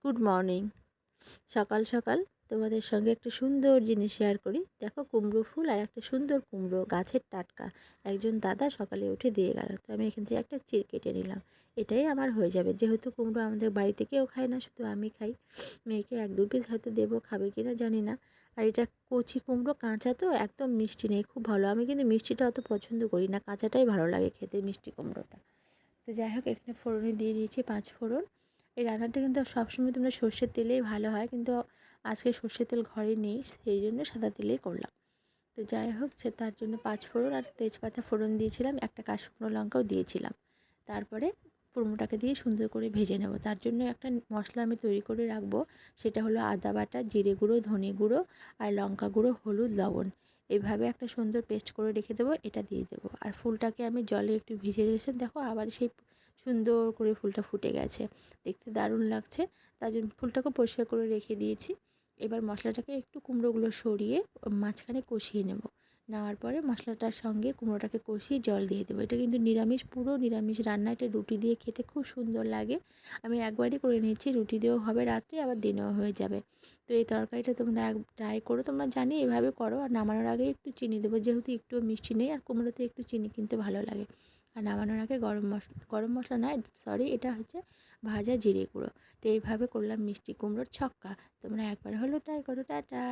Good morning. সকাল সকাল তোমাদের সঙ্গে একটা সুন্দর জিনিস শেয়ার করি। দেখো, কুমড়ো ফুল আর একটা সুন্দর কুমড়ো গাছের টাটকা একজন দাদা সকালে উঠে দিয়ে গেল। তো আমি এখান থেকে একটা চির কেটে নিলাম। এটাই আমার হয়ে যাবে, যেহেতু কুমড়ো আমাদের বাড়িতে কেউ খায় না, শুধু আমি খাই। মেয়েকে এক দু পিস হয়তো দেবো, খাবে কি না জানি না। আর এটা কচি কুমড়ো, কাঁচা তো একদম মিষ্টি নেই, খুব ভালো। আমি কিন্তু মিষ্টিটা অত পছন্দ করি না, কাঁচাটাই ভালো লাগে খেতে, মিষ্টি কুমড়োটা। তো যাই হোক, এখানে ফোড়নে দিয়ে দিয়েছি 5 ফোড়ন। এই রান্নাটা কিন্তু সবসময় তোমরা সর্ষের তেলেই ভালো হয়, কিন্তু আজকে সর্ষের তেল ঘরে নেই, সেই জন্য সাদা তেলেই করলাম। তো যাই হোক, তার জন্য 5 ফোড়ন আর তেজপাতা ফোড়ন দিয়েছিলাম, একটা শুকনো লঙ্কাও দিয়েছিলাম। তারপরে কুমড়োটাকে দিয়ে সুন্দর করে ভেজে নেব। তার জন্য একটা মশলা আমি তৈরি করে রাখবো, সেটা হলো আদা বাটা, জিরে গুঁড়ো, ধনে গুঁড়ো আর লঙ্কা গুঁড়ো, হলুদ, লবণ। এভাবে একটা সুন্দর পেস্ট করে রেখে দেবো, এটা দিয়ে দেবো। আর ফুলটাকে আমি জলে একটু ভিজিয়ে রেখেছিলাম, দেখো আবার সেই সুন্দর করে ফুলটা ফুটে গেছে, দেখতে দারুণ লাগছে। তার জন্য ফুলটাকে পরিষ্কার করে রেখে দিয়েছি। এবার মশলাটাকে একটু কুমড়োগুলো সরিয়ে মাঝখানে কষিয়ে নেব। নেওয়ার পরে মশলাটার সঙ্গে কুমড়োটাকে কষিয়ে জল দিয়ে দেবো। এটা কিন্তু নিরামিষ, পুরো নিরামিষ রান্না। এটা রুটি দিয়ে খেতে খুব সুন্দর লাগে। আমি একবারই করে নিয়েছি, রুটি দিয়েও হবে রাত্রে, আবার দিনেও হয়ে যাবে। তো এই তরকারিটা তোমরা ট্রাই করো, তোমরা জানি এভাবে করো। আর নামানোর আগে একটু চিনি দেবো, যেহেতু একটুও মিষ্টি নেই, আর কুমড়োতে একটু চিনি কিন্তু ভালো লাগে। আর নামানোর আগে গরম মশলা নয়, সরি, এটা হচ্ছে ভাজা জিরে গুঁড়ো। তো এইভাবে করলাম মিষ্টি কুমড়োর ছক্কা। তোমরা একবার হলো ট্রাই করো। টাটা।